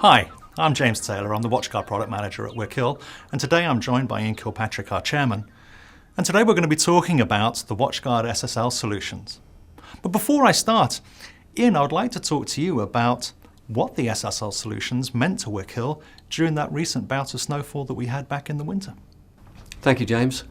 Hi, I'm James Taylor. I'm the WatchGuard Product Manager at Wick, and today I'm joined by Ian Kilpatrick, our Chairman. And today we're going to be talking about the WatchGuard SSL solutions. But before I start, Ian, I would like to talk to you about what the SSL solutions meant to Wick during that recent bout of snowfall that we had back in the winter. Thank you, James.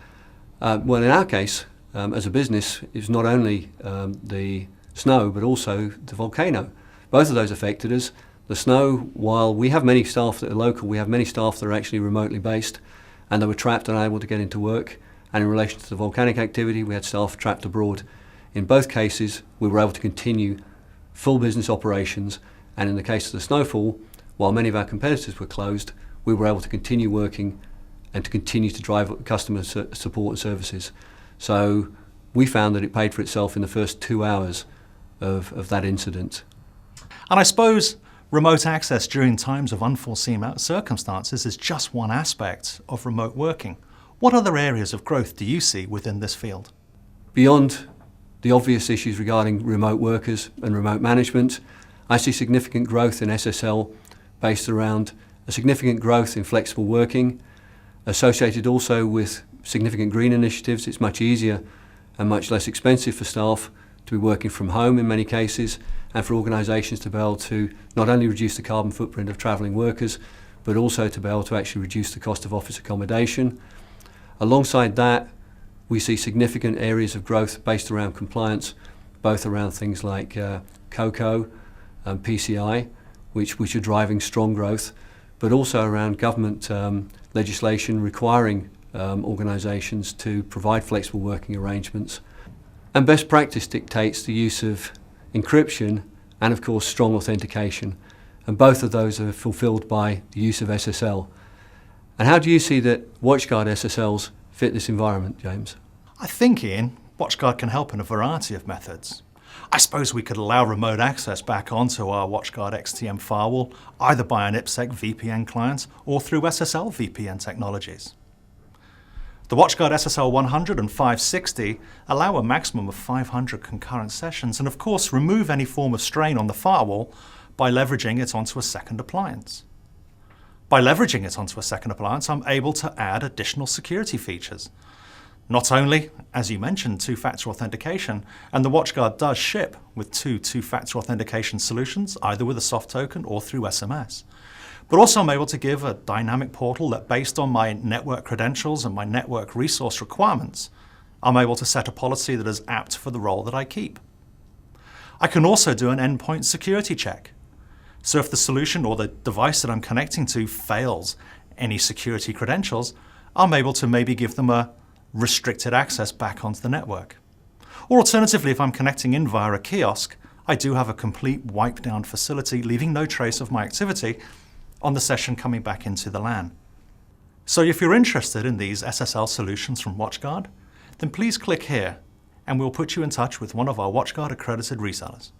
Well, in our case, as a business, it's not only the snow, but also the volcano. Both of those affected us. The snow, while we have many staff that are local, we have many staff that are actually remotely based, and they were trapped and unable to get into work. And in relation to the volcanic activity, we had staff trapped abroad. In both cases, we were able to continue full business operations, and in the case of the snowfall, while many of our competitors were closed, we were able to continue working and to continue to drive customer support and services. So we found that it paid for itself in the first 2 hours of that incident. And I suppose remote access during times of unforeseen circumstances is just one aspect of remote working. What other areas of growth do you see within this field? Beyond the obvious issues regarding remote workers and remote management, I see significant growth in SSL based around a significant growth in flexible working, associated also with significant green initiatives. It's much easier and much less expensive for staff to be working from home in many cases, and for organisations to be able to not only reduce the carbon footprint of travelling workers, but also to be able to actually reduce the cost of office accommodation. Alongside that, we see significant areas of growth based around compliance, both around things like COCO and PCI, which are driving strong growth, but also around government legislation requiring organisations to provide flexible working arrangements. And best practice dictates the use of encryption and, of course, strong authentication. And both of those are fulfilled by the use of SSL. And how do you see that WatchGuard SSLs fit this environment, James? I think, Ian, WatchGuard can help in a variety of methods. I suppose we could allow remote access back onto our WatchGuard XTM firewall, either by an IPsec VPN client or through SSL VPN technologies. The WatchGuard SSL 100 and 560 allow a maximum of 500 concurrent sessions and, of course, remove any form of strain on the firewall by leveraging it onto a second appliance. By leveraging it onto a second appliance, I'm able to add additional security features. Not only, as you mentioned, two-factor authentication, and the WatchGuard does ship with two-factor authentication solutions, either with a soft token or through SMS. But also I'm able to give a dynamic portal that, based on my network credentials and my network resource requirements, I'm able to set a policy that is apt for the role that I keep. I can also do an endpoint security check. So if the solution or the device that I'm connecting to fails any security credentials, I'm able to maybe give them a restricted access back onto the network. Or alternatively, if I'm connecting in via a kiosk, I do have a complete wipe down facility, leaving no trace of my activity on the session coming back into the LAN. So if you're interested in these SSL solutions from WatchGuard, then please click here and we'll put you in touch with one of our WatchGuard accredited resellers.